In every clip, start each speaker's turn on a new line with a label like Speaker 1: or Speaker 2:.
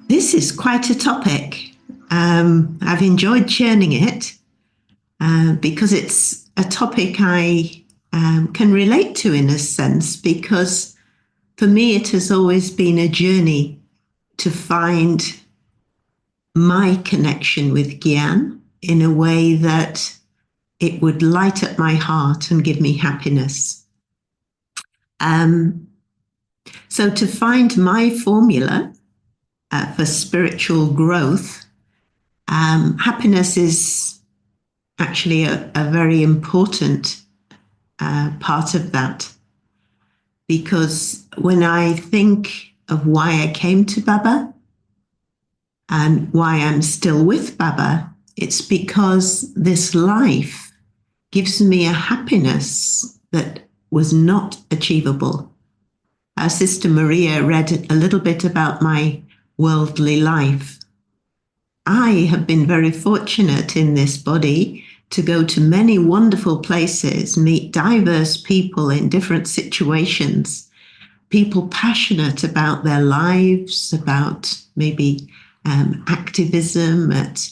Speaker 1: This is quite a topic. I've enjoyed churning it because it's a topic I can relate to in a sense, because for me it has always been a journey to find my connection with Gyan in a way that it would light up my heart and give me happiness. Um, so to find my formula for spiritual growth, happiness is actually a very important part of that, because when I think of why I came to Baba and why I'm still with Baba, it's because this life gives me a happiness that was not achievable. Our sister Maria read a little bit about my worldly life. I have been very fortunate in this body to go to many wonderful places, meet diverse people in different situations, people passionate about their lives, about maybe activism at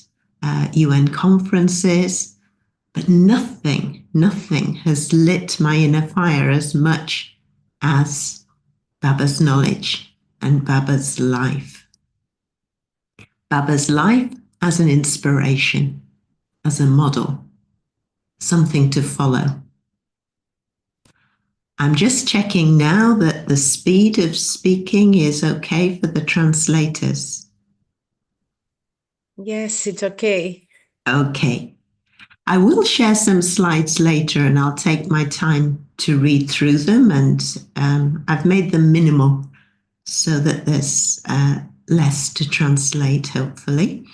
Speaker 1: UN conferences, but nothing has lit my inner fire as much as Baba's knowledge and Baba's life. Baba's life as an inspiration, as a model, something to follow. I'm just checking now that the speed of speaking is okay for the translators.
Speaker 2: Yes, it's okay.
Speaker 1: Okay. I will share some slides later and I'll take my time to read through them, and I've made them minimal so that there's less to translate, hopefully.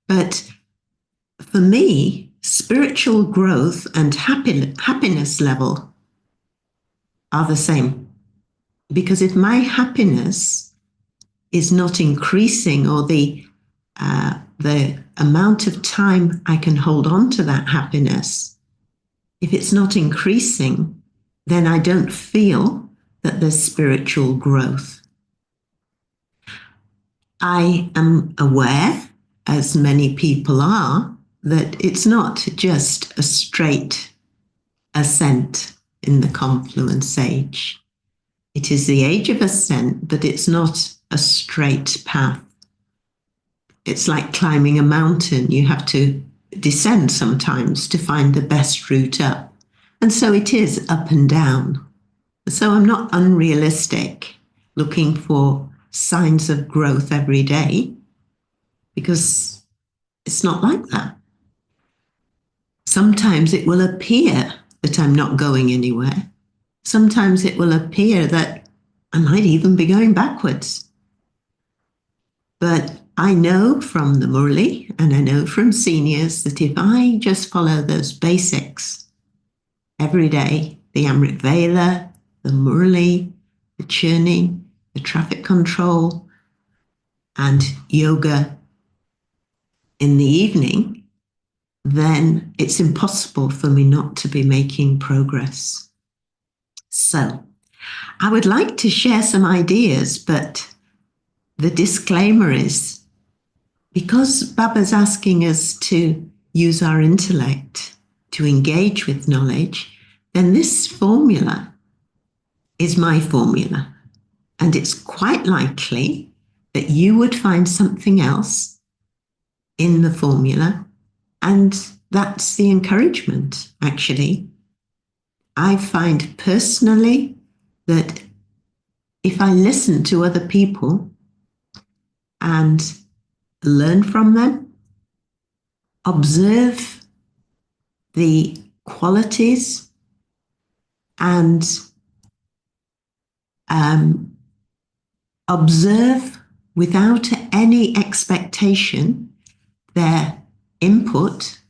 Speaker 1: But for me, spiritual growth and happiness level are the same. Because if my happiness is not increasing, or the amount of time I can hold on to that happiness, if it's not increasing, then I don't feel that there's spiritual growth. I am aware, as many people are, that it's not just a straight ascent in the confluence age. It is the age of ascent, but it's not a straight path. It's like climbing a mountain. You have to descend sometimes to find the best route up. And so it is up and down. So I'm not unrealistic looking for signs of growth every day, because it's not like that. Sometimes it will appear that I'm not going anywhere. Sometimes it will appear that I might even be going backwards. But I know from the Murli and I know from seniors that if I just follow those basics every day, the Amrit Vela, the Murli, the churning, the traffic control, and yoga in the evening, then it's impossible for me not to be making progress. So I would like to share some ideas, but the disclaimer is, because Baba's asking us to use our intellect to engage with knowledge, then this formula is my formula. And it's quite likely that you would find something else in the formula. And that's the encouragement, actually. I find personally that if I listen to other people and learn from them, observe the qualities, and observe without any expectation their input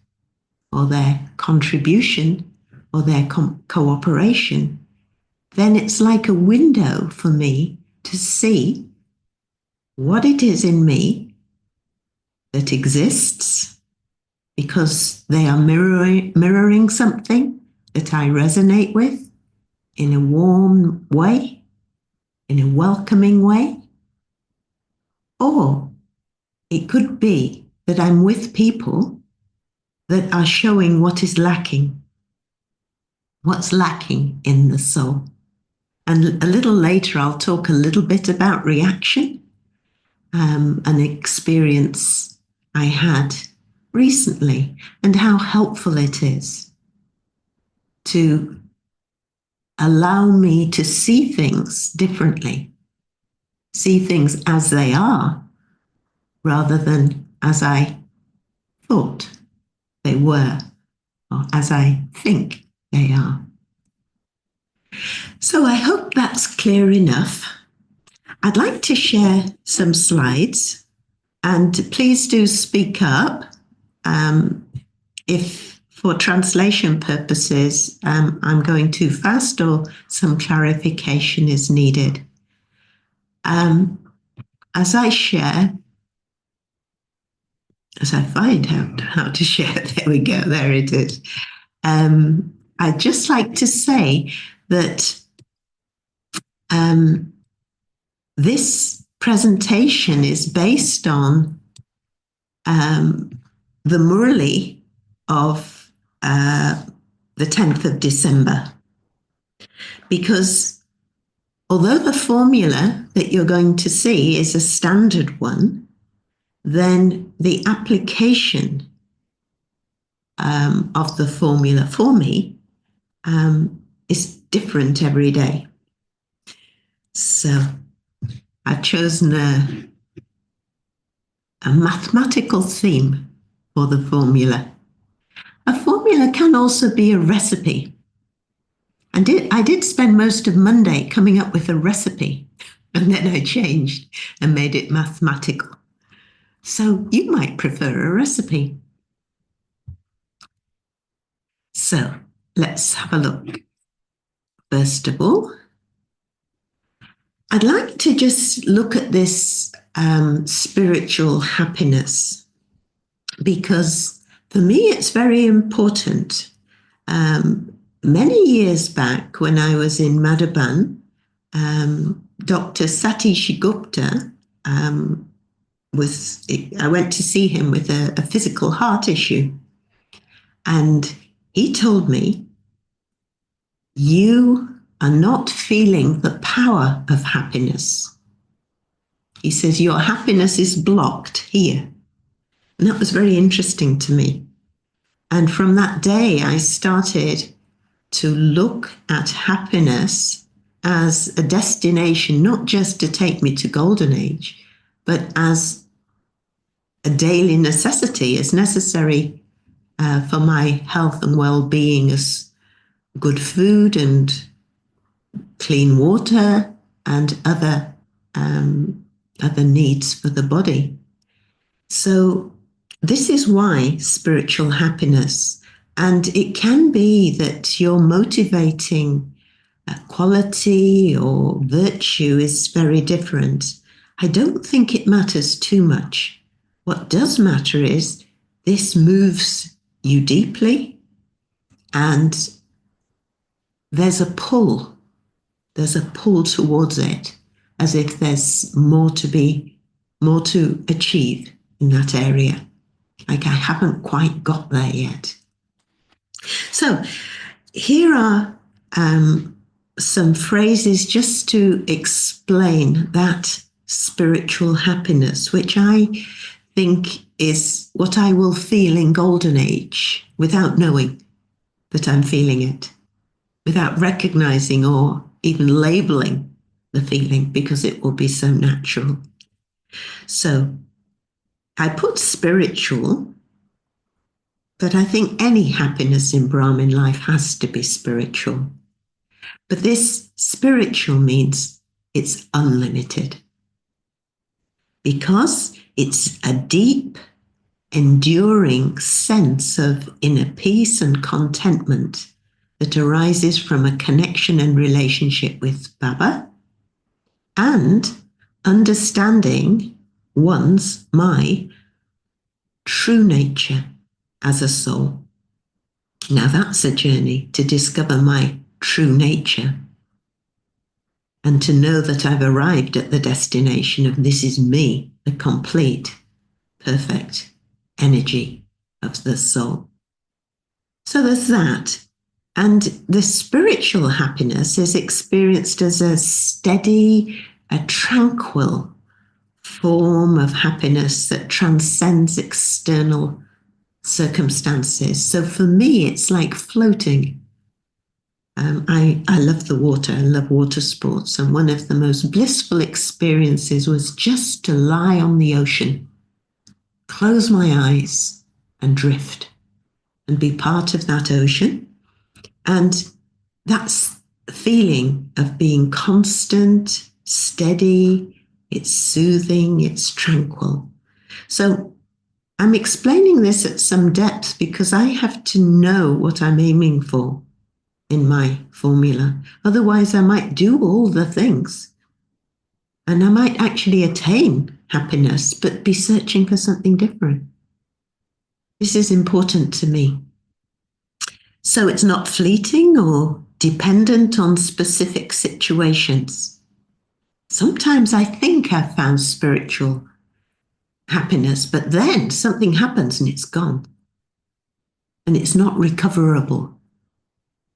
Speaker 1: or their contribution or their cooperation, then it's like a window for me to see what it is in me that exists, because they are mirroring something that I resonate with in a warm way, in a welcoming way, or it could be that I'm with people that are showing what is lacking, what's lacking in the soul. And a little later, I'll talk a little bit about reaction, an experience I had recently, and how helpful it is to allow me to see things differently, see things as they are, rather than as I thought they were, or as I think they are. So I hope that's clear enough. I'd like to share some slides, and please do speak up if for translation purposes I'm going too fast or some clarification is needed. As I share, as I find out how to share, there we go, there it is. I'd just like to say that this presentation is based on the Murli of the 10th of December. Because although the formula that you're going to see is a standard one, then the application of the formula for me is different every day. So I've chosen a mathematical theme for the formula. A formula can also be a recipe. And I did spend most of Monday coming up with a recipe, and then I changed and made it mathematical. So you might prefer a recipe. So let's have a look. First of all, I'd like to just look at this spiritual happiness, because for me it's very important. Many years back when I was in Madhaban, Dr. Satish Gupta I went to see him with a physical heart issue. And he told me, you are not feeling the power of happiness. He says, your happiness is blocked here. And that was very interesting to me. And from that day, I started to look at happiness as a destination, not just to take me to golden age, but as a daily necessity, as necessary for my health and well-being, as good food and clean water and other needs for the body. So this is why spiritual happiness, and it can be that your motivating quality or virtue is very different. I don't think it matters too much. What does matter is this moves you deeply, and there's a pull towards it, as if there's more to achieve in that area. Like I haven't quite got there yet. So here are some phrases just to explain that spiritual happiness, which I think is what I will feel in golden age without knowing that I'm feeling it, without recognizing or even labeling the feeling, because it will be so natural. So I put spiritual, but I think any happiness in Brahmin life has to be spiritual. But this spiritual means it's unlimited, because it's a deep, enduring sense of inner peace and contentment that arises from a connection and relationship with Baba, and understanding my true nature as a soul. Now that's a journey to discover my true nature, and to know that I've arrived at the destination of this is me, the complete, perfect energy of the soul. So there's that. And the spiritual happiness is experienced as a steady, a tranquil form of happiness that transcends external circumstances. So for me, it's like floating. I love the water. I love water sports. And one of the most blissful experiences was just to lie on the ocean, close my eyes and drift and be part of that ocean. And that's the feeling of being constant, steady, it's soothing, it's tranquil. So I'm explaining this at some depth because I have to know what I'm aiming for in my formula. Otherwise, I might do all the things and I might actually attain happiness, but be searching for something different. This is important to me. So it's not fleeting or dependent on specific situations. Sometimes I think I've found spiritual happiness, but then something happens and it's gone. And it's not recoverable.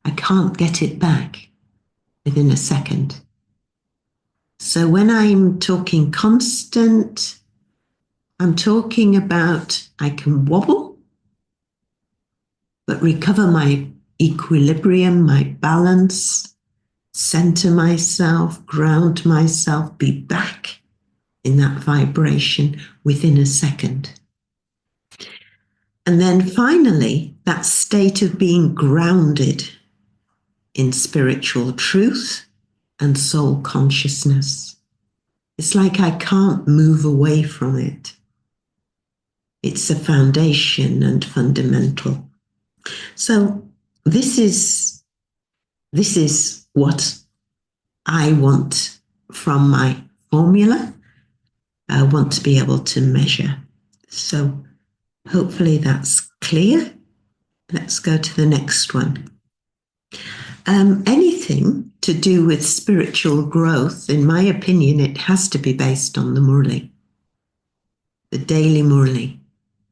Speaker 1: I can't get it back within a second. So when I'm talking constant, I'm talking about I can wobble, but recover my equilibrium, my balance, center myself, ground myself, be back in that vibration within a second. And then finally, that state of being grounded in spiritual truth and soul consciousness. It's like I can't move away from it. It's a foundation and fundamental. So this is what I want from my formula. I want to be able to measure. So hopefully that's clear. Let's go to the next one. Anything to do with spiritual growth, in my opinion, it has to be based on the Murli, the daily Murli.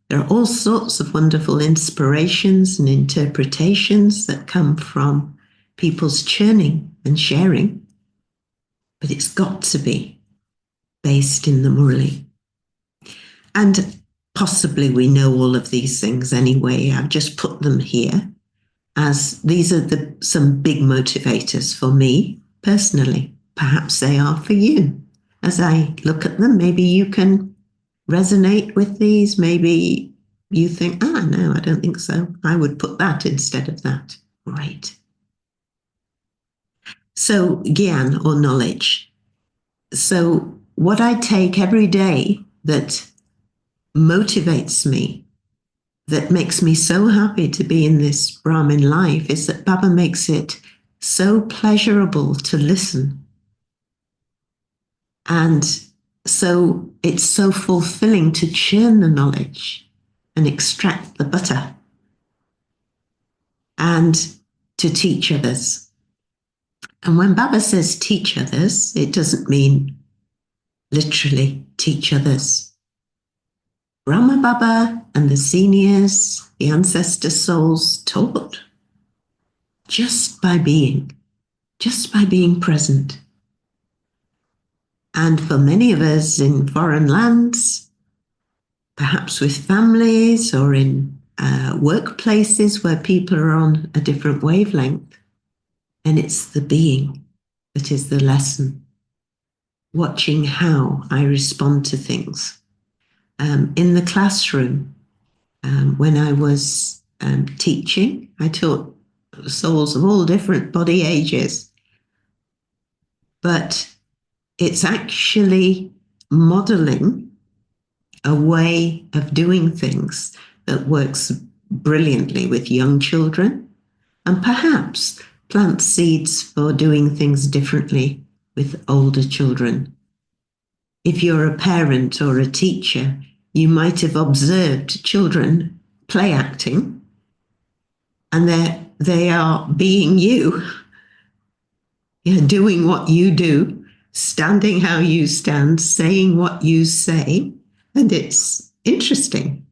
Speaker 1: There are all sorts of wonderful inspirations and interpretations that come from people's churning and sharing, but it's got to be based in the Murli. And possibly we know all of these things anyway. I've just put them here as these are some big motivators for me personally. Perhaps they are for you. As I look at them, maybe you can resonate with these. Maybe you think, no, I don't think so. I would put that instead of that. Great. So Gyan, or knowledge. So what I take every day that motivates me, that makes me so happy to be in this Brahmin life, is that Baba makes it so pleasurable to listen. And so it's so fulfilling to churn the knowledge and extract the butter and to teach others. And when Baba says teach others, it doesn't mean literally teach others. Brahma Baba and the seniors, the ancestor souls, taught just by being present. And for many of us in foreign lands, perhaps with families or in workplaces where people are on a different wavelength, and it's the being that is the lesson. Watching how I respond to things. In the classroom, when I was teaching, I taught souls of all different body ages. But it's actually modeling a way of doing things that works brilliantly with young children, and perhaps plant seeds for doing things differently with older children. If you're a parent or a teacher, you might have observed children play acting, and they are being you, doing what you do, standing how you stand, saying what you say, and it's interesting.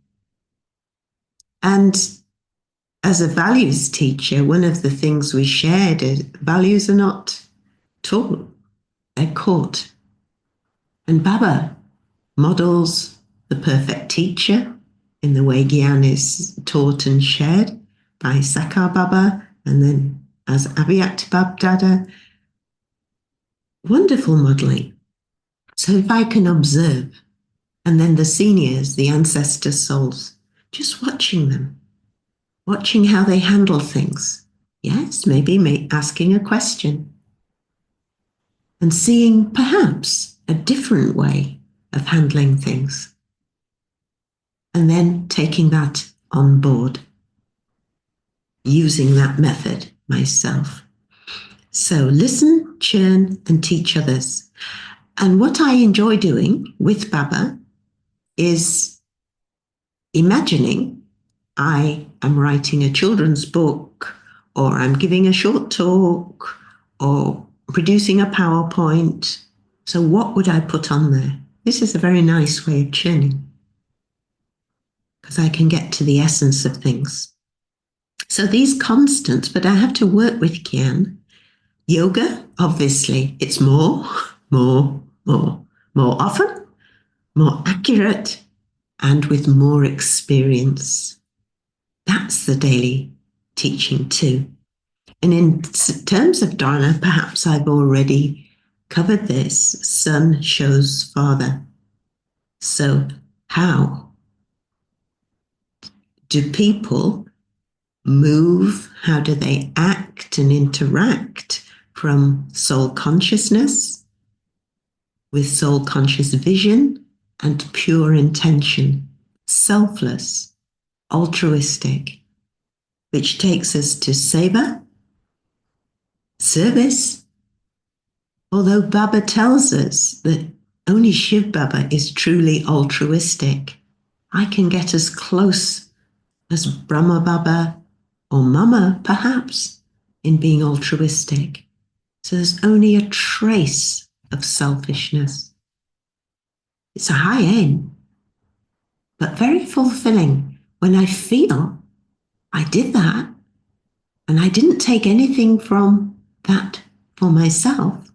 Speaker 1: And as a values teacher, one of the things we shared is values are not taught, they're caught. And Baba models the perfect teacher in the way Gyan is taught and shared by Sakar Baba and then as Abhiyakt Bab Dada. Wonderful modeling. So if I can observe, and then the seniors, the ancestor souls, just watching them, watching how they handle things. Yes, maybe asking a question and seeing perhaps a different way of handling things. And then taking that on board, using that method myself. So listen, churn, and teach others. And what I enjoy doing with Baba is imagining I am writing a children's book, or I'm giving a short talk, or producing a PowerPoint. So what would I put on there? This is a very nice way of churning, because I can get to the essence of things. So these constants, but I have to work with Gyan. Yoga, obviously, it's more often, more accurate, and with more experience. That's the daily teaching too. And in terms of dharana, perhaps I've already covered this. Son shows father. So how do people move? How do they act and interact from soul consciousness with soul conscious vision and pure intention, selfless, altruistic, which takes us to seva, service. Although Baba tells us that only Shiv Baba is truly altruistic, I can get as close as Brahma Baba or Mama, perhaps, in being altruistic. So there's only a trace of selfishness. It's a high end, but very fulfilling when I feel I did that and I didn't take anything from that for myself.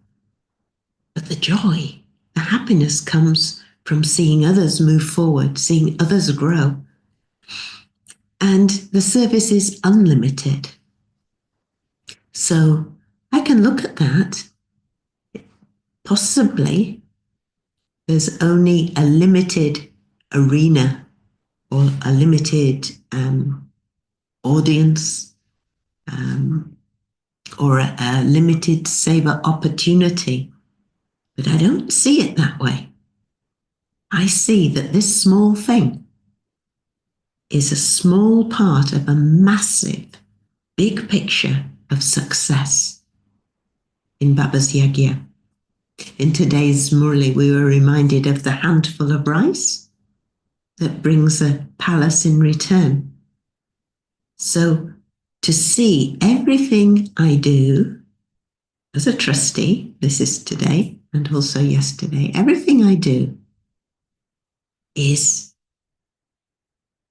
Speaker 1: But the joy, the happiness comes from seeing others move forward, seeing others grow. And the service is unlimited. So I can look at that. Possibly there's only a limited arena or a limited audience or a limited seva opportunity. But I don't see it that way. I see that this small thing is a small part of a massive, big picture of success in Baba's Yagya. In today's Murli, we were reminded of the handful of rice that brings a palace in return. So to see everything I do as a trustee, this is today and also yesterday, everything I do is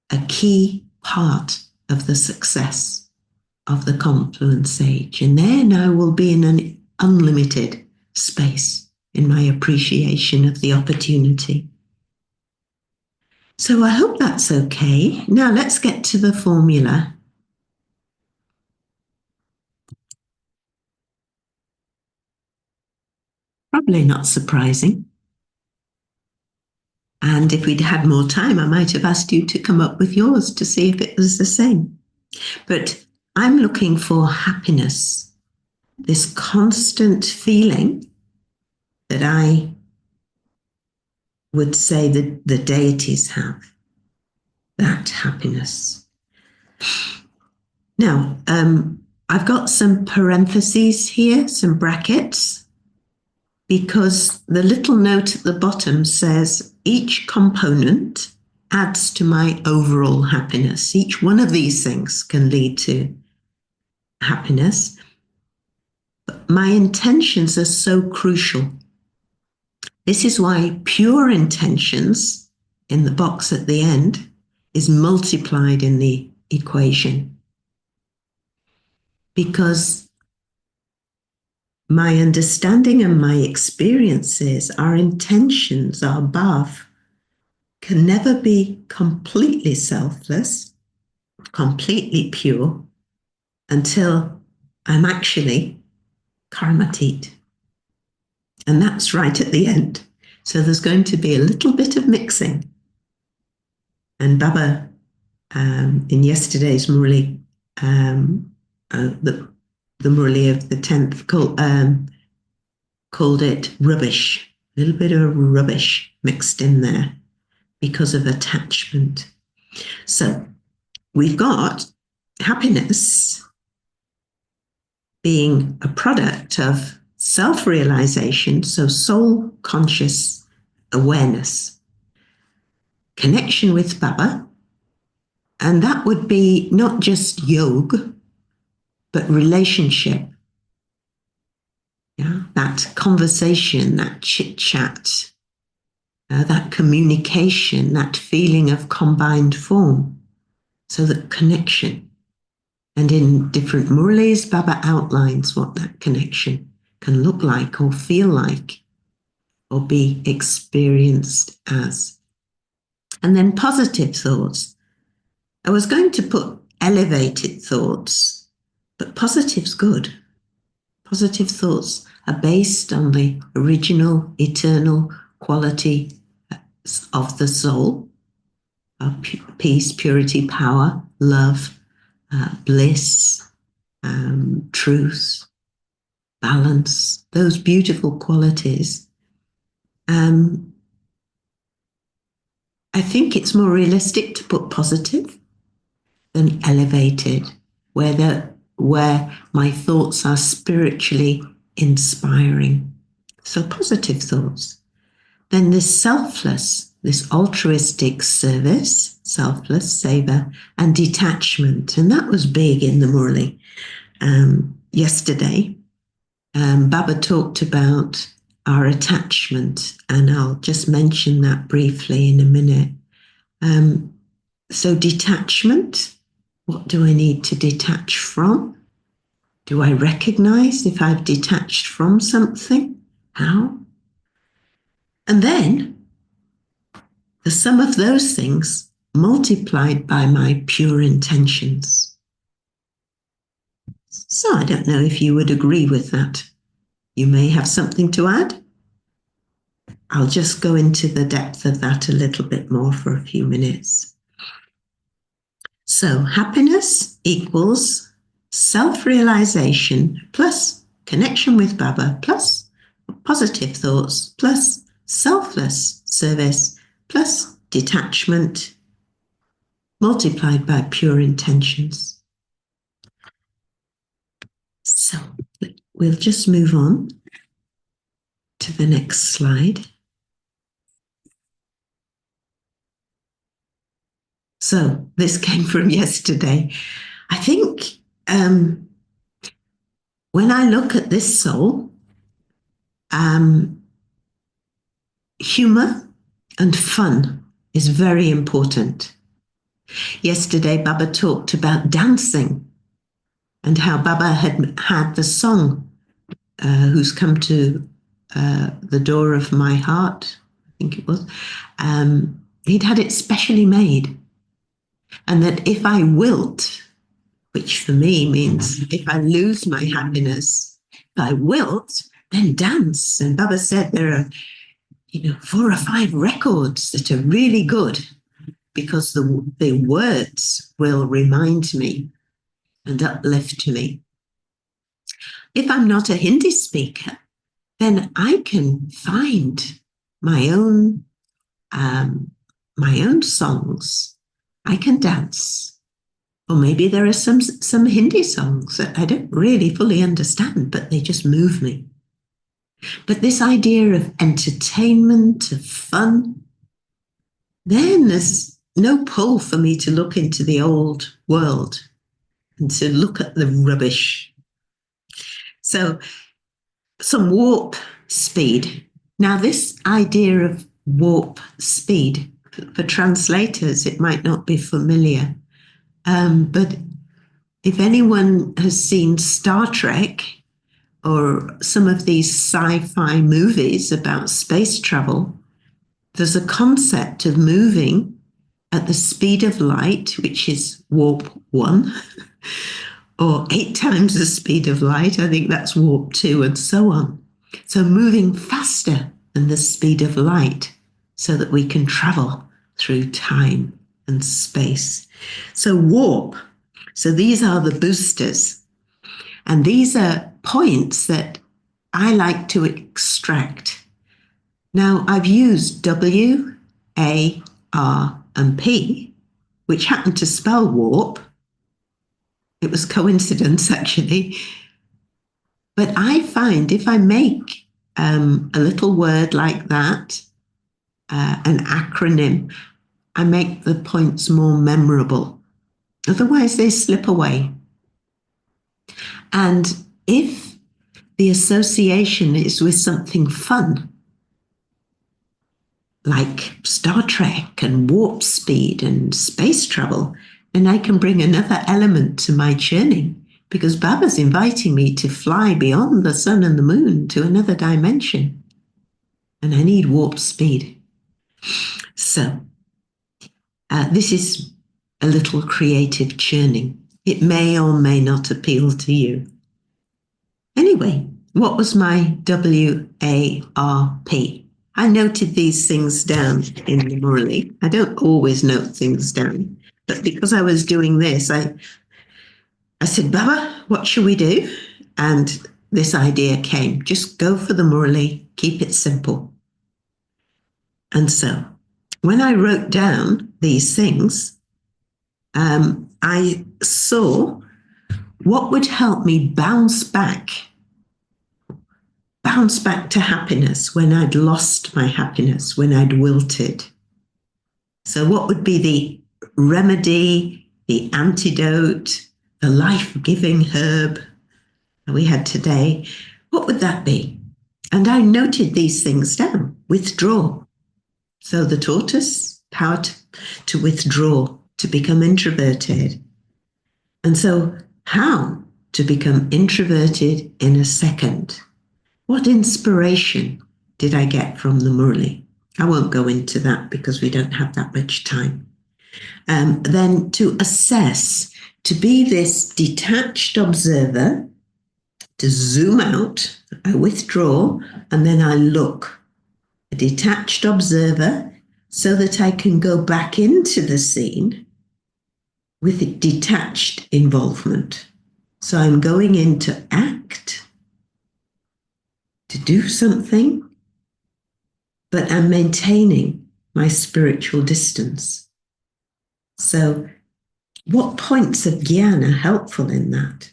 Speaker 1: a key part of the success of the Confluence Age. And then I will be in an unlimited space in my appreciation of the opportunity. So I hope that's okay. Now let's get to the formula. Probably not surprising. And if we'd had more time, I might have asked you to come up with yours to see if it was the same. But I'm looking for happiness, this constant feeling that I would say that the deities have, that happiness. Now, I've got some parentheses here, some brackets, because the little note at the bottom says each component adds to my overall happiness. Each one of these things can lead to happiness. But my intentions are so crucial. This is why pure intentions in the box at the end is multiplied in the equation, because my understanding and my experiences, our intentions, our above, can never be completely selfless, completely pure, until I'm actually karmatit. And that's right at the end. So there's going to be a little bit of mixing. And Baba, in yesterday's Murli, the Murli of the 10th, called it rubbish, a little bit of rubbish mixed in there because of attachment. So we've got happiness being a product of self-realization, so soul conscious awareness, connection with Baba, and that would be not just yoga, but relationship. Yeah, that conversation, that chit-chat, that communication, that feeling of combined form. So that connection. And in different Murlis, Baba outlines what that connection can look like or feel like or be experienced as. And then positive thoughts. I was going to put elevated thoughts, but positive's good. Positive thoughts are based on the original, eternal quality of the soul, of peace, purity, power, love, bliss, truth, balance, those beautiful qualities. I think it's more realistic to put positive than elevated, where my thoughts are spiritually inspiring. So positive thoughts. Then this selfless, this altruistic service, selfless, seva, and detachment. And that was big in the Murli yesterday. Baba talked about our attachment, and I'll just mention that briefly in a minute. So detachment, what do I need to detach from? Do I recognize if I've detached from something? How? And then the sum of those things multiplied by my pure intentions. So I don't know if you would agree with that. You may have something to add. I'll just go into the depth of that a little bit more for a few minutes. So happiness equals self-realization plus connection with Baba plus positive thoughts plus selfless service plus detachment multiplied by pure intentions. So we'll just move on to the next slide. So this came from yesterday. I think when I look at this soul, humor and fun is very important. Yesterday, Baba talked about dancing and how Baba had the song, Who's Come to the Door of My Heart, I think it was. He'd had it specially made. And that if I wilt, which for me means if I lose my happiness, if I wilt, then dance. And Baba said there are, 4 or 5 records that are really good because the words will remind me and uplift me. If I'm not a Hindi speaker, then I can find my own songs. I can dance. Or maybe there are some Hindi songs that I don't really fully understand, but they just move me. But this idea of entertainment, of fun, then there's no pull for me to look into the old world and to look at the rubbish. So some warp speed. Now this idea of warp speed for translators, it might not be familiar. But if anyone has seen Star Trek or some of these sci-fi movies about space travel, there's a concept of moving at the speed of light, which is warp 1, or 8 times the speed of light. I think that's warp 2, and so on. So moving faster than the speed of light so that we can travel through time and space. So warp. So these are the boosters. And these are points that I like to extract. Now, I've used W, A, R, and P, which happen to spell warp. It was coincidence, actually. But I find if I make a little word like that, an acronym, I make the points more memorable. Otherwise, they slip away. And if the association is with something fun, like Star Trek and warp speed and space travel, then I can bring another element to my churning, because Baba's inviting me to fly beyond the sun and the moon to another dimension. And I need warp speed. So this is a little creative churning. It may or may not appeal to you. Anyway, what was my WARP? I noted these things down in the Murali. I don't always note things down, but because I was doing this, I said, Baba, what should we do? And this idea came, just go for the Murali, keep it simple. And so when I wrote down these things, I saw what would help me bounce back to happiness when I'd lost my happiness, when I'd wilted. So what would be the remedy, the antidote, the life-giving herb that we had today? What would that be? And I noted these things down. Withdraw. So the tortoise, power to withdraw, to become introverted. And so how to become introverted in a second? What inspiration did I get from the Murali? I won't go into that because we don't have that much time. Then to assess, to be this detached observer, to zoom out, I withdraw, and then I look. A detached observer so that I can go back into the scene with a detached involvement. So I'm going in to act, to do something, but I'm maintaining my spiritual distance. So what points of jnana are helpful in that?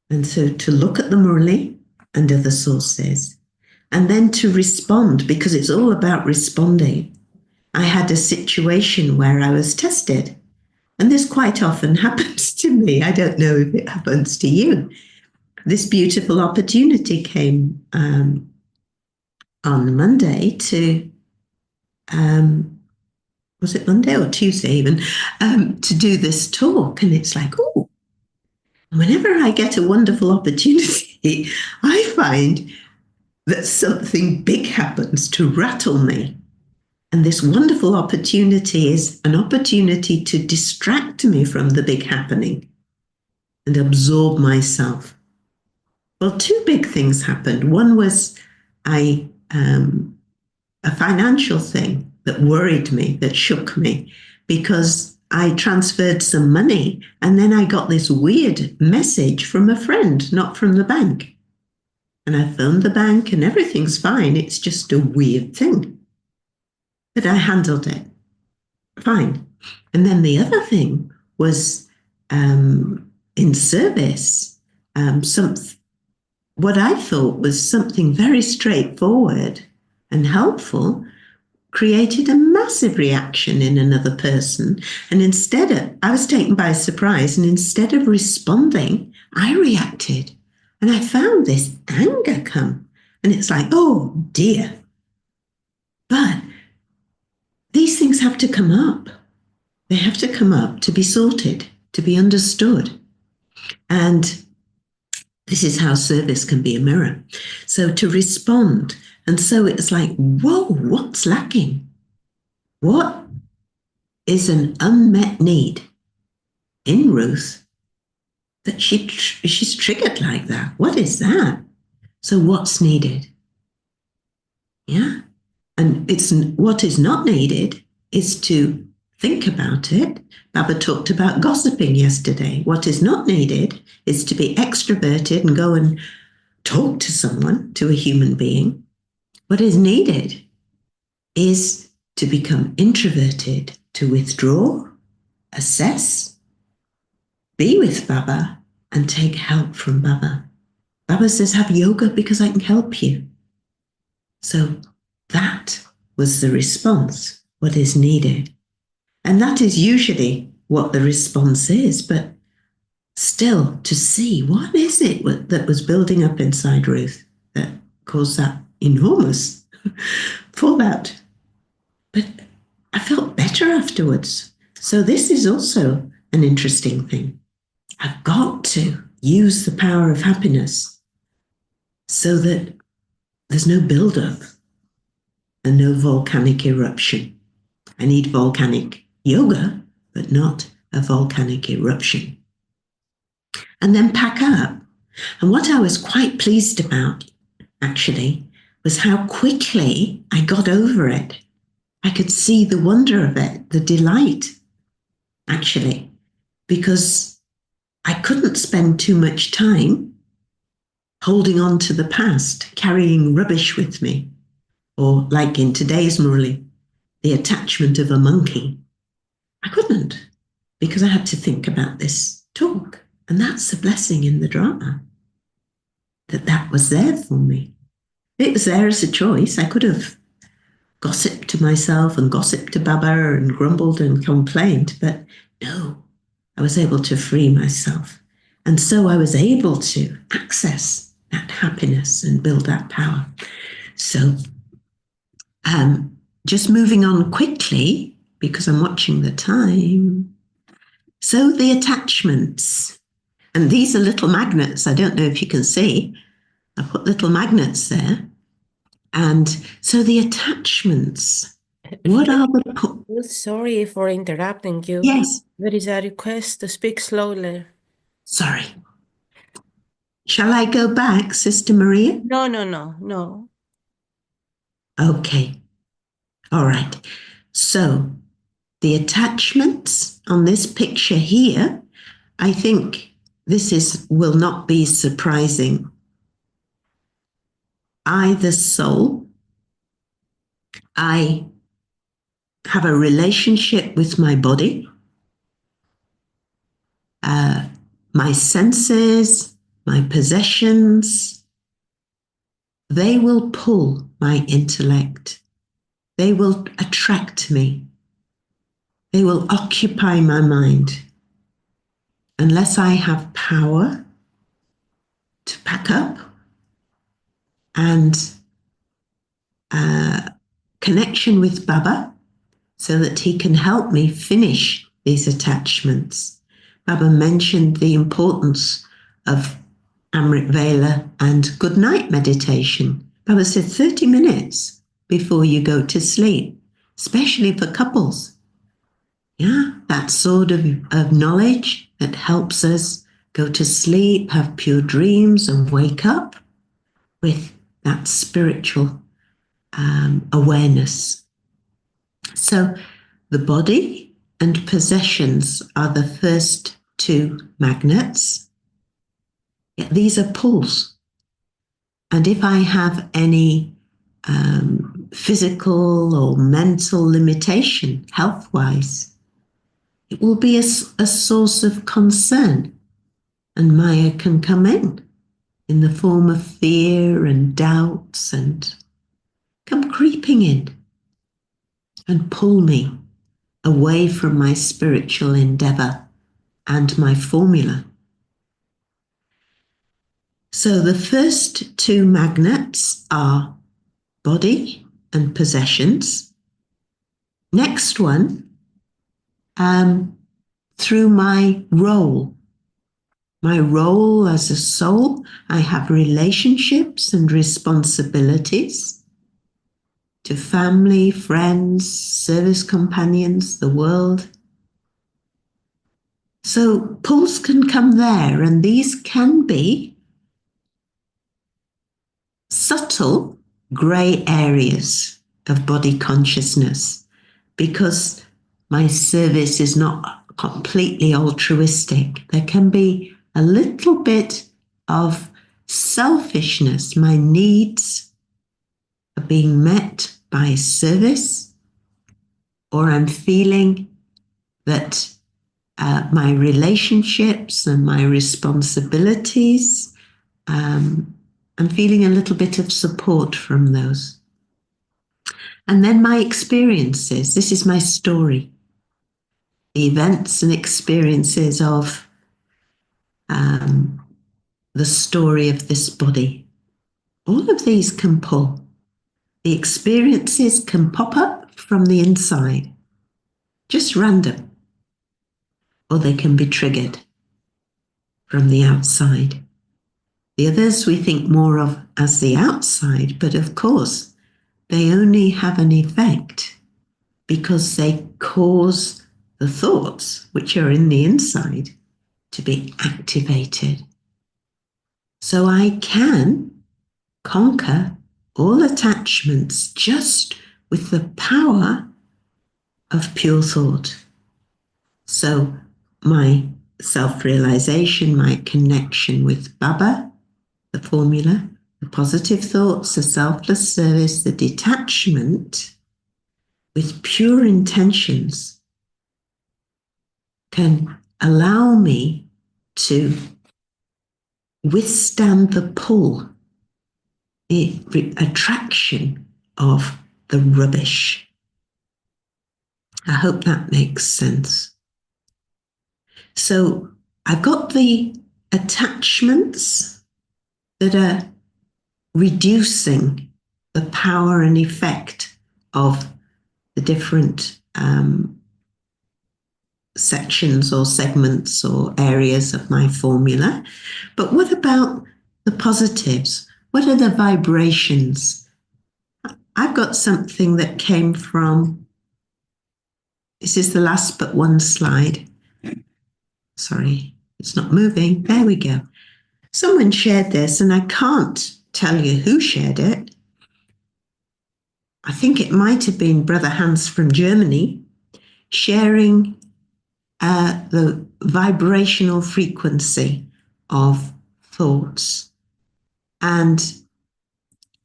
Speaker 1: And so to look at the Murali and other sources, and then to respond, because it's all about responding. I had a situation where I was tested, and this quite often happens to me. I don't know if it happens to you. This beautiful opportunity came on Monday to, was it Monday or Tuesday even, to do this talk. And it's like, oh, whenever I get a wonderful opportunity, I find that something big happens to rattle me. And this wonderful opportunity is an opportunity to distract me from the big happening and absorb myself. Well, two big things happened. One was a financial thing that worried me, that shook me, because I transferred some money and then I got this weird message from a friend, not from the bank. And I phoned the bank and everything's fine. It's just a weird thing. But I handled it fine. And then the other thing was in service, what I thought was something very straightforward and helpful created a massive reaction in another person. And I was taken by surprise, and instead of responding, I reacted. And I found this anger come. And it's like, oh dear. But these things have to come up. They have to come up to be sorted, to be understood. And this is how service can be a mirror. So to respond. And so it's like, whoa, what's lacking? What is an unmet need in Ruth that she's triggered like that? What is that? So what's needed? Yeah. And it's what is not needed is to think about it. Baba talked about gossiping yesterday. What is not needed is to be extroverted and go and talk to someone, to a human being. What is needed is to become introverted, to withdraw, assess, be with Baba, and take help from Baba. Baba says, have yoga because I can help you. So that was the response, what is needed. And that is usually what the response is, but still to see what is it that was building up inside Ruth that caused that enormous fallout. But I felt better afterwards. So this is also an interesting thing. I've got to use the power of happiness so that there's no buildup and no volcanic eruption. I need volcanic yoga, but not a volcanic eruption. And then pack up. And what I was quite pleased about, actually, was how quickly I got over it. I could see the wonder of it, the delight, actually, because I couldn't spend too much time holding on to the past, carrying rubbish with me, or like in today's Murli, the attachment of a monkey. I couldn't, because I had to think about this talk. And that's the blessing in the drama, that was there for me. It was there as a choice. I could have gossiped to myself and gossiped to Baba and grumbled and complained, but no, I was able to free myself. And so I was able to access that happiness and build that power. So just moving on quickly, because I'm watching the time. So the attachments, and these are little magnets. I don't know if you can see. I put little magnets there. And so the attachments, what are the...
Speaker 2: Sorry for interrupting you.
Speaker 1: Yes.
Speaker 2: There is a request to speak slowly.
Speaker 1: Sorry. Shall I go back, Sister Maria?
Speaker 2: No.
Speaker 1: Okay. All right. So the attachments on this picture here, I think this will not be surprising. I, the soul, I have a relationship with my body, my senses, my possessions. They will pull my intellect. They will attract me. They will occupy my mind. Unless I have power to pack up and connection with Baba so that he can help me finish these attachments. Baba mentioned the importance of Amrit Vela and good night meditation. Baba said 30 minutes before you go to sleep, especially for couples. Yeah, that sort of knowledge that helps us go to sleep, have pure dreams, and wake up with that spiritual awareness. So the body and possessions are the first two magnets. These are pulls. And if I have any physical or mental limitation, health-wise, it will be a source of concern. And Maya can come in the form of fear and doubts and come creeping in and pull me away from my spiritual endeavor and my formula. So the first two magnets are body and possessions. Next one, through my role. My role as a soul, I have relationships and responsibilities to family, friends, service companions, the world. So pulls can come there, and these can be subtle grey areas of body consciousness, because my service is not completely altruistic. There can be a little bit of selfishness. My needs are being met by service, or I'm feeling that my relationships and my responsibilities, I'm feeling a little bit of support from those. And then my experiences. This is my story. The events and experiences of the story of this body. All of these can pull. The experiences can pop up from the inside, just random, or they can be triggered from the outside. The others we think more of as the outside, but of course, they only have an effect because they cause the thoughts, which are in the inside, to be activated. So I can conquer all attachments just with the power of pure thought. So my self-realization, my connection with Baba, the formula, the positive thoughts, the selfless service, the detachment with pure intentions can allow me to withstand the pull, the attraction of the rubbish. I hope that makes sense. So I've got the attachments that are reducing the power and effect of the different sections or segments or areas of my formula. But what about the positives? What are the vibrations? I've got something that came from, this is the last but one slide. Sorry, it's not moving. There we go. Someone shared this, and I can't tell you who shared it. I think it might have been Brother Hans from Germany, sharing the vibrational frequency of thoughts. And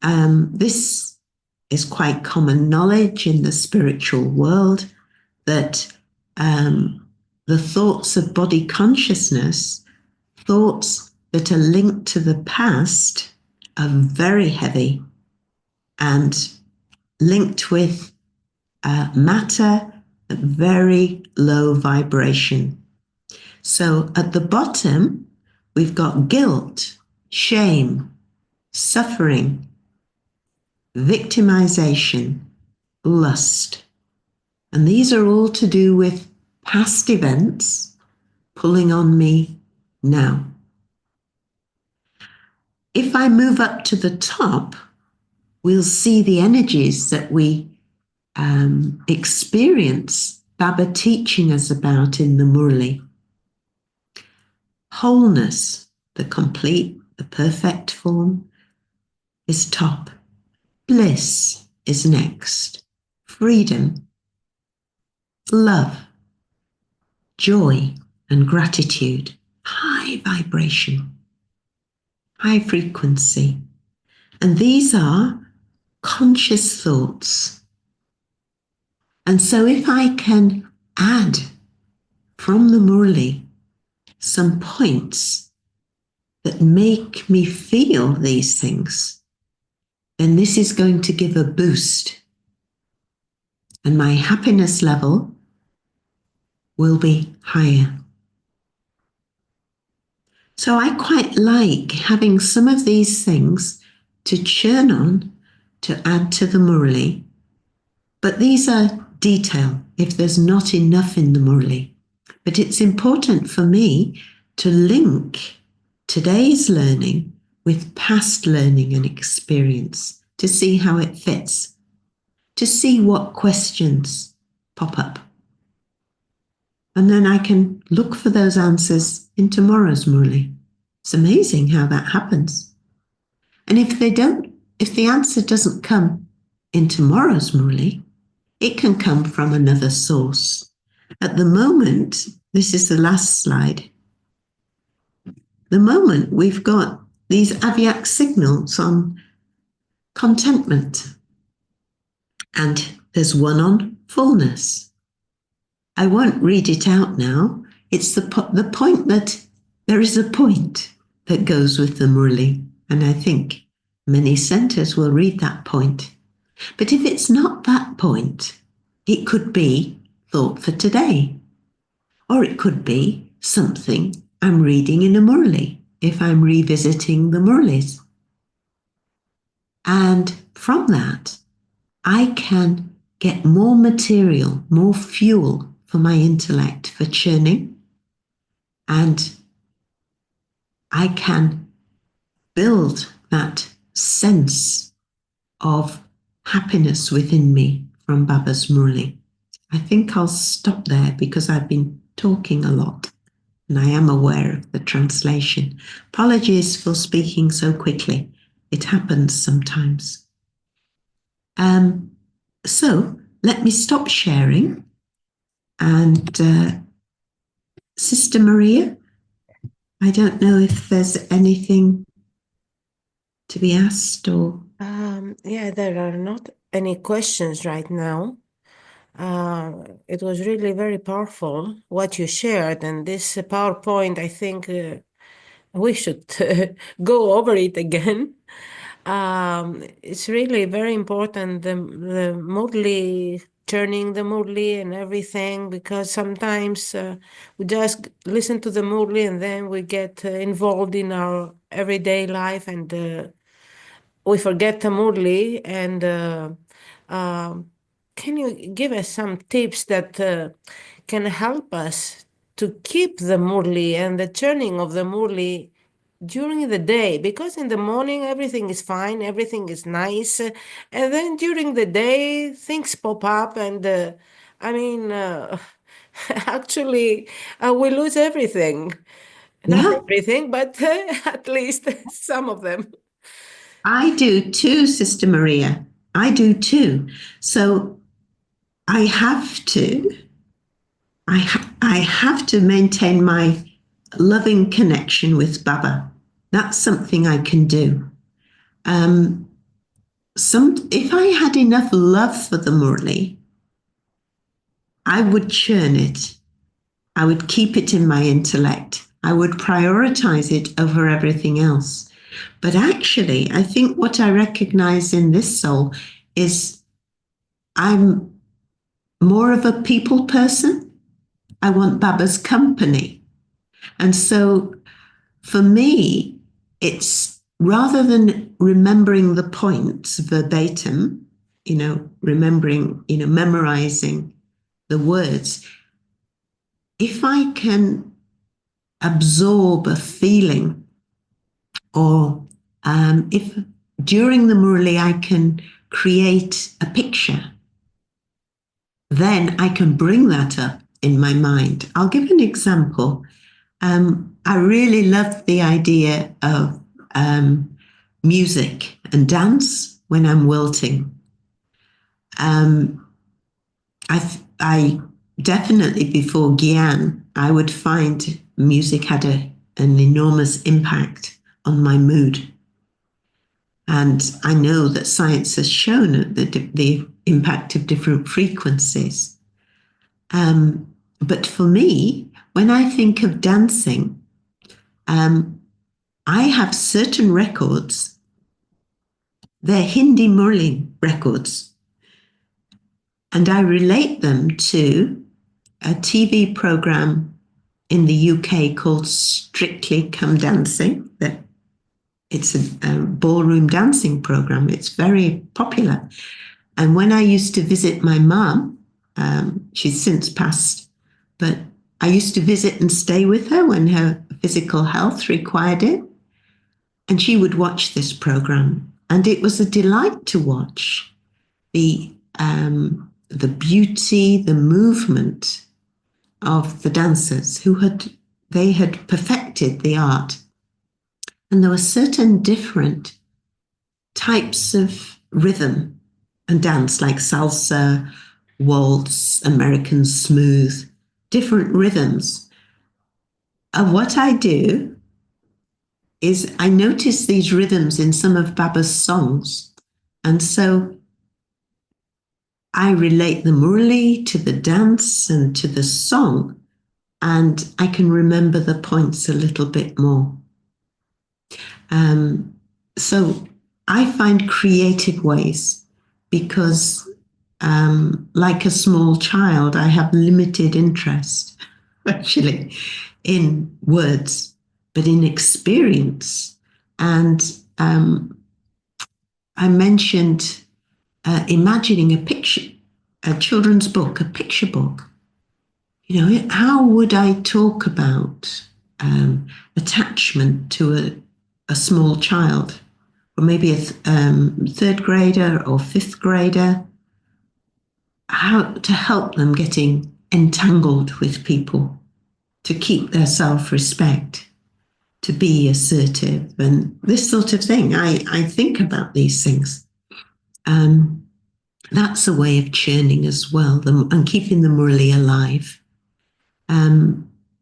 Speaker 1: this is quite common knowledge in the spiritual world, that the thoughts of body consciousness, thoughts that are linked to the past, are very heavy and linked with matter at very low vibration. So at the bottom, we've got guilt, shame, suffering, victimization, lust. And these are all to do with past events pulling on me now. If I move up to the top, we'll see the energies that we experience Baba teaching us about in the Murli. Wholeness, the complete, the perfect form, is top. Bliss is next. Freedom, love, joy, and gratitude. High vibration, high frequency. And these are conscious thoughts. And so if I can add from the Murli some points that make me feel these things, then this is going to give a boost. And my happiness level will be higher. So I quite like having some of these things to churn on, to add to the Murli. But these are detail, if there's not enough in the Murli. But it's important for me to link today's learning with past learning and experience to see how it fits, to see what questions pop up. And then I can look for those answers in tomorrow's Murli. It's amazing how that happens. And if the answer doesn't come in tomorrow's Murli, it can come from another source. At the moment, this is the last slide. The moment we've got these Avyak signals on contentment, and there's one on fullness. I won't read it out now. It's the point that there is a point that goes with the Murli, and I think many centers will read that point. But if it's not that point, it could be thought for today, or it could be something I'm reading in a Murli if I'm revisiting the Murlis. And from that, I can get more material, more fuel for my intellect for churning, and I can build that sense of happiness within me from Baba's Murli. I think I'll stop there because I've been talking a lot and I am aware of the translation. Apologies for speaking so quickly. It happens sometimes. So let me stop sharing. And Sister Maria, I don't know if there's anything to be asked or...
Speaker 2: Yeah, there are not any questions right now. It was really very powerful what you shared, and this PowerPoint, I think we should go over it again. It's really very important, the Murli, turning the Murli and everything, because sometimes we just listen to the Murli and then we get involved in our everyday life and we forget the Murli. And can you give us some tips that can help us to keep the Murli and the turning of the Murli during the day? Because in the morning everything is fine, everything is nice, and then during the day things pop up, and actually we lose everything. Not
Speaker 1: Yeah,
Speaker 2: everything, but at least some of them.
Speaker 1: I do too, Sister Maria. I do too. So I have to, I have to maintain my loving connection with Baba. That's something I can do. If I had enough love for the Murli, I would churn it. I would keep it in my intellect. I would prioritize it over everything else. But actually, I think what I recognize in this soul is I'm more of a people person. I want Baba's company. And so for me, it's rather than remembering the points verbatim, memorizing the words, if I can absorb a feeling, or if during the Murli I can create a picture, then I can bring that up in my mind. I'll give an example. I really love the idea of music and dance when I'm wilting. I definitely, before Gyan, I would find music had an enormous impact on my mood. And I know that science has shown the impact of different frequencies. But for me, when I think of dancing, I have certain records. They're Hindi Murli records. And I relate them to a TV program in the UK called Strictly Come Dancing. It's a ballroom dancing program. It's very popular. And when I used to visit my mum, She's since passed, but I used to visit and stay with her when her physical health required it. And she would watch this program, and it was a delight to watch the beauty, the movement of the dancers they had perfected the art. And there were certain different types of rhythm and dance, like salsa, waltz, American smooth, different rhythms. And what I do is I notice these rhythms in some of Baba's songs. And so I relate the murli to the dance and to the song, and I can remember the points a little bit more. So I find creative ways because, like a small child, I have limited interest actually in words, but in experience. And I mentioned imagining a picture, a children's book, a picture book. You know, how would I talk about attachment to a small child, or maybe a third grader or fifth grader? How to help them getting entangled with people, to keep their self-respect, to be assertive, and this sort of thing. I think about these things. That's a way of churning as well, and keeping the murali alive.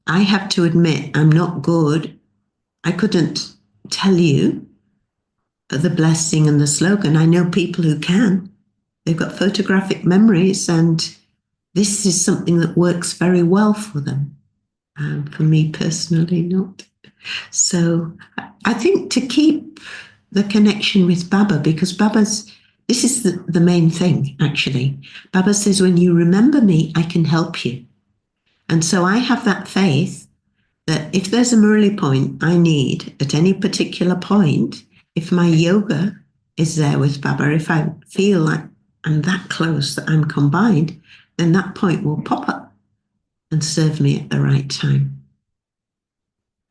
Speaker 1: I have to admit, I'm not good. I couldn't tell you the blessing and the slogan. I know people who can. They've got photographic memories, and this is something that works very well for them. For me personally, not. So I think to keep the connection with Baba, because this is the main thing, actually. Baba says, when you remember me, I can help you. And so I have that faith that if there's a Murali point I need at any particular point, if my yoga is there with Baba, if I feel like I'm that close that I'm combined, then that point will pop up and serve me at the right time.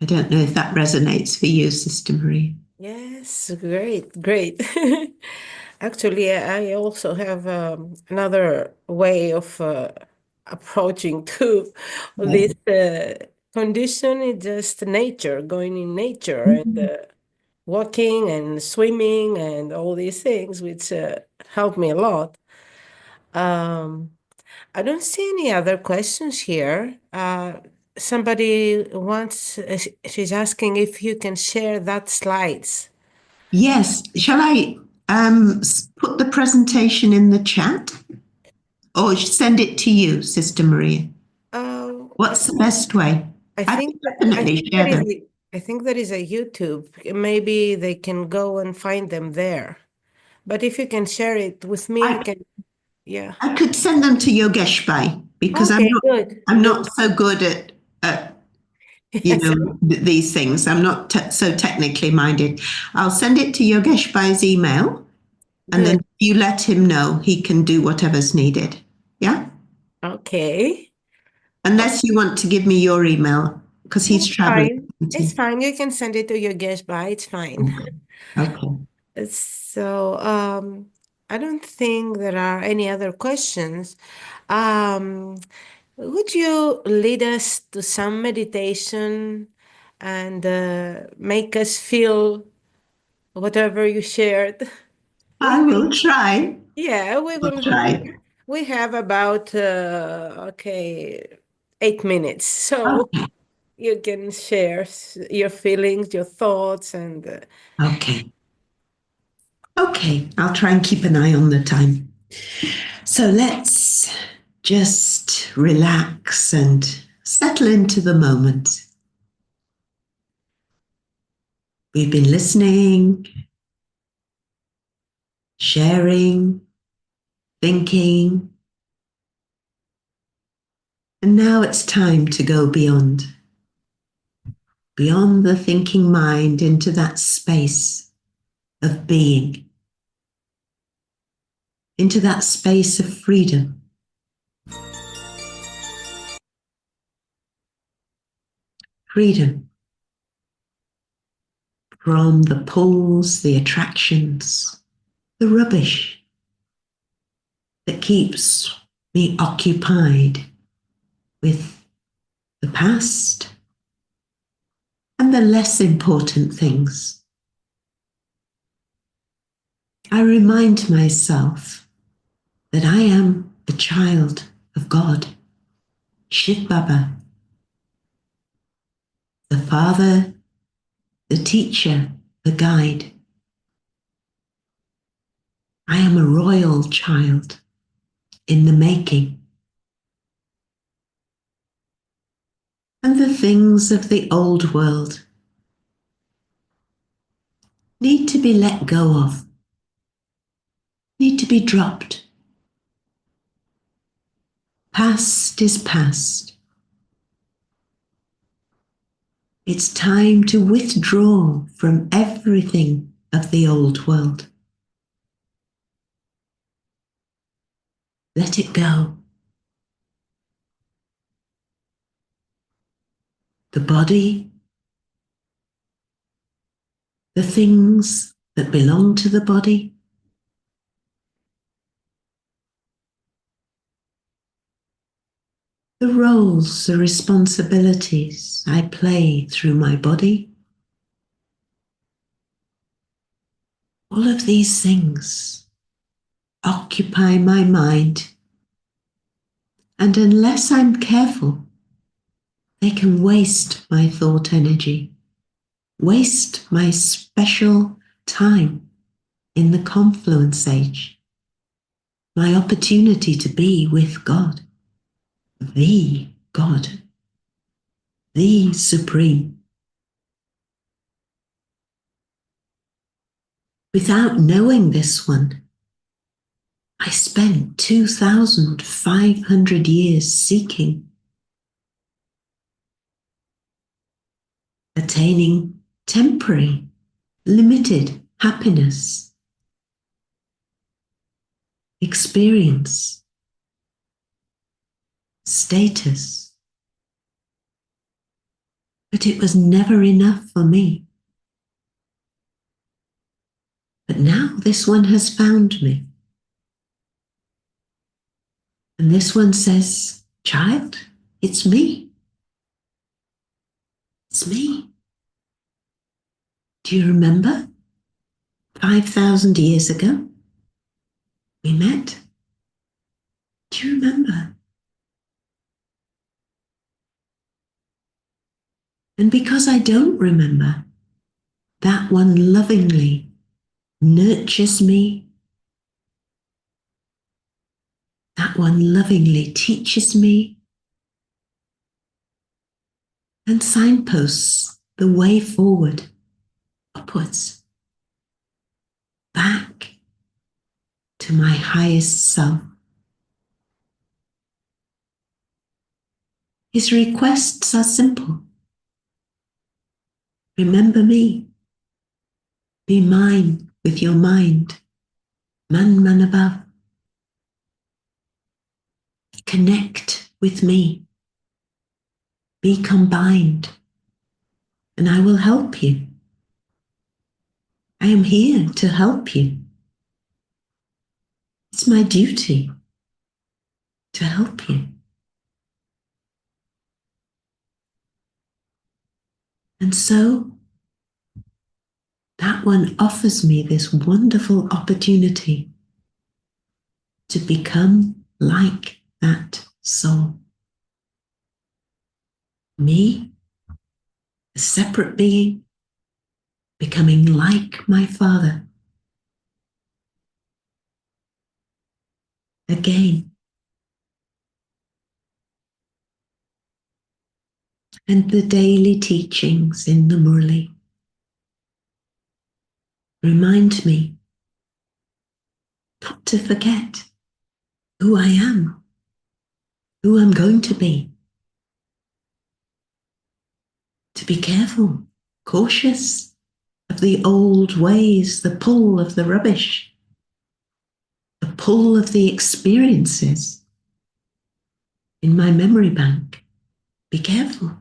Speaker 1: I don't know if that resonates for you, Sister Maria.
Speaker 2: Yes, great. Actually, I also have another way of approaching to
Speaker 1: Right.
Speaker 2: this condition. It's just nature, going in nature and
Speaker 1: Mhm.
Speaker 2: walking and swimming and all these things, which help me a lot. Um, I don't see any other questions here. Somebody wants, she's asking if you can share that slides.
Speaker 1: Yes. Shall I put the presentation in the chat or send it to you, Sister Maria?
Speaker 2: Uh, I
Speaker 1: What's the
Speaker 2: think
Speaker 1: best way?
Speaker 2: I
Speaker 1: I can
Speaker 2: think that I
Speaker 1: definitely
Speaker 2: think
Speaker 1: share
Speaker 2: there is
Speaker 1: them.
Speaker 2: I think there is a YouTube. Maybe they can go and find them there. But if you can share it with me, I
Speaker 1: I,
Speaker 2: can. Yeah.
Speaker 1: I could send them to Yogesh Bhai because
Speaker 2: Okay. Good.
Speaker 1: I'm
Speaker 2: Good.
Speaker 1: not so good at
Speaker 2: Yes.
Speaker 1: these things. I'm not so technically minded. I'll send it to Yogesh Bhai's email, and then
Speaker 2: Good.
Speaker 1: you let him know he can do whatever's needed. Yeah,
Speaker 2: Okay. Oh,
Speaker 1: unless you want to give me your email because he's
Speaker 2: it's
Speaker 1: traveling.
Speaker 2: fine.
Speaker 1: Isn't
Speaker 2: It's
Speaker 1: he?
Speaker 2: fine. You can send it to your guest by. It's fine.
Speaker 1: Okay.
Speaker 2: So, I don't think there are any other questions. Um, would you lead us to some meditation and make us feel whatever you shared?
Speaker 1: I
Speaker 2: We
Speaker 1: will try.
Speaker 2: Yeah, we
Speaker 1: I'll
Speaker 2: will do.
Speaker 1: try.
Speaker 2: We have about okay, 8 minutes, so
Speaker 1: Okay.
Speaker 2: you can share your feelings, your thoughts, and
Speaker 1: Okay. Okay. I'll try and keep an eye on the time. So let's just relax and settle into the moment. We've been listening, sharing, thinking, and now it's time to go beyond the thinking mind into that space of being, into that space of freedom. freedom from the pulls, the attractions, the rubbish that keeps me occupied with the past and the less important things. I remind myself that I am a child of God, Shiv Baba, the Father, the teacher, the guide. I am a royal child in the making. And the things of the old world need to be let go of, need to be dropped. Past is past. It's time to withdraw from everything of the old world. Let it go. The body, the things that belong to the body, the roles, the responsibilities I play through my body. All of these things occupy my mind, and unless I'm careful, they can waste my thought energy, waste my special time in the confluence age, my opportunity to be with God, the God, the Supreme. Without knowing this one, I spent 2,500 years seeking, attaining temporary, limited happiness, experience, status. But it was never enough for me. But now this one has found me. And this one says, child, it's me. It's me. Do you remember? 5,000 years ago, we met. Do you remember? And because I don't remember, that one lovingly nurtures me. That one lovingly teaches me and signposts the way forward, upwards, back to my highest self. His requests are simple. Remember me. Be mine with your mind. Man above. Connect with me. Be combined, and I will help you. I am here to help you. It's my duty to help you. And so, that one offers me this wonderful opportunity to become like that soul. Me, a separate being, becoming like my Father. Again. And the daily teachings in the Murli remind me not to forget who I am, who I'm going to be. To be careful, cautious of the old ways, the pull of the rubbish, the pull of the experiences in my memory bank. Be careful.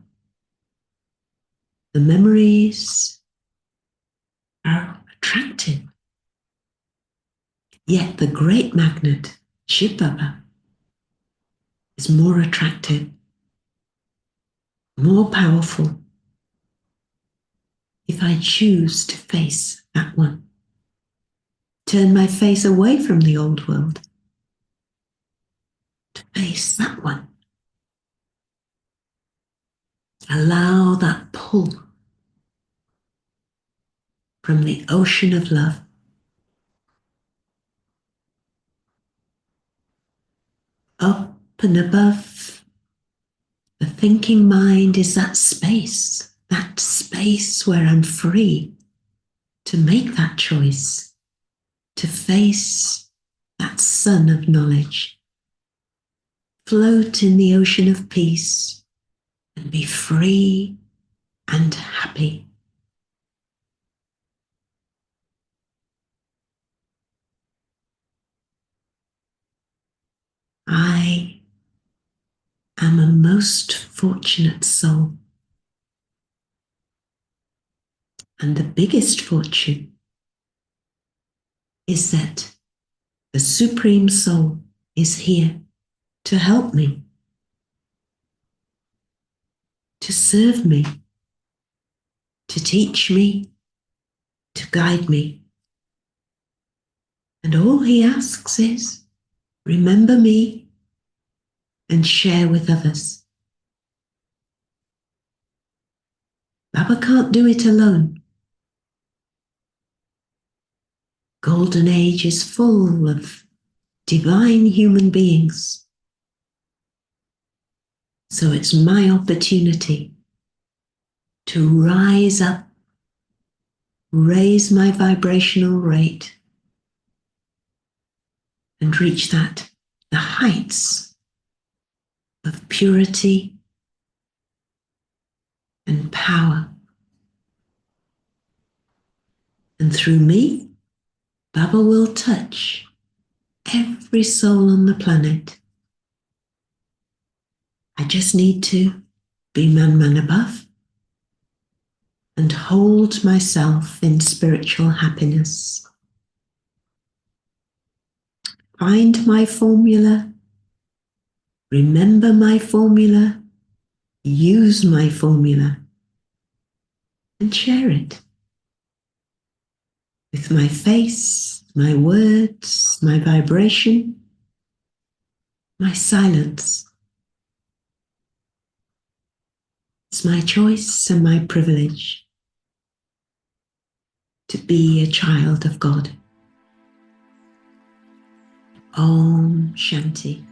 Speaker 1: The memories are attractive. Yet the great magnet, Shiv Baba, is more attractive, more powerful, if I choose to face that one. Turn my face away from the old world to face that one. Allow that pull from the ocean of love. Up and above the thinking mind is that space where I'm free to make that choice, to face that sun of knowledge, float in the ocean of peace, and be free and happy. I am a most fortunate soul, and the biggest fortune is that the Supreme Soul is here to help me, to serve me, to teach me, to guide me. And all he asks is, remember me and share with others. Baba can't do it alone. Golden Age is full of divine human beings. So it's my opportunity to rise up, raise my vibrational rate, and reach the heights of purity and power. And through me, Baba will touch every soul on the planet. I just need to be man above and hold myself in spiritual happiness. Find my formula, remember my formula, use my formula, and share it with my face, my words, my vibration, my silence. It's my choice and my privilege to be a child of God. Om Shanti.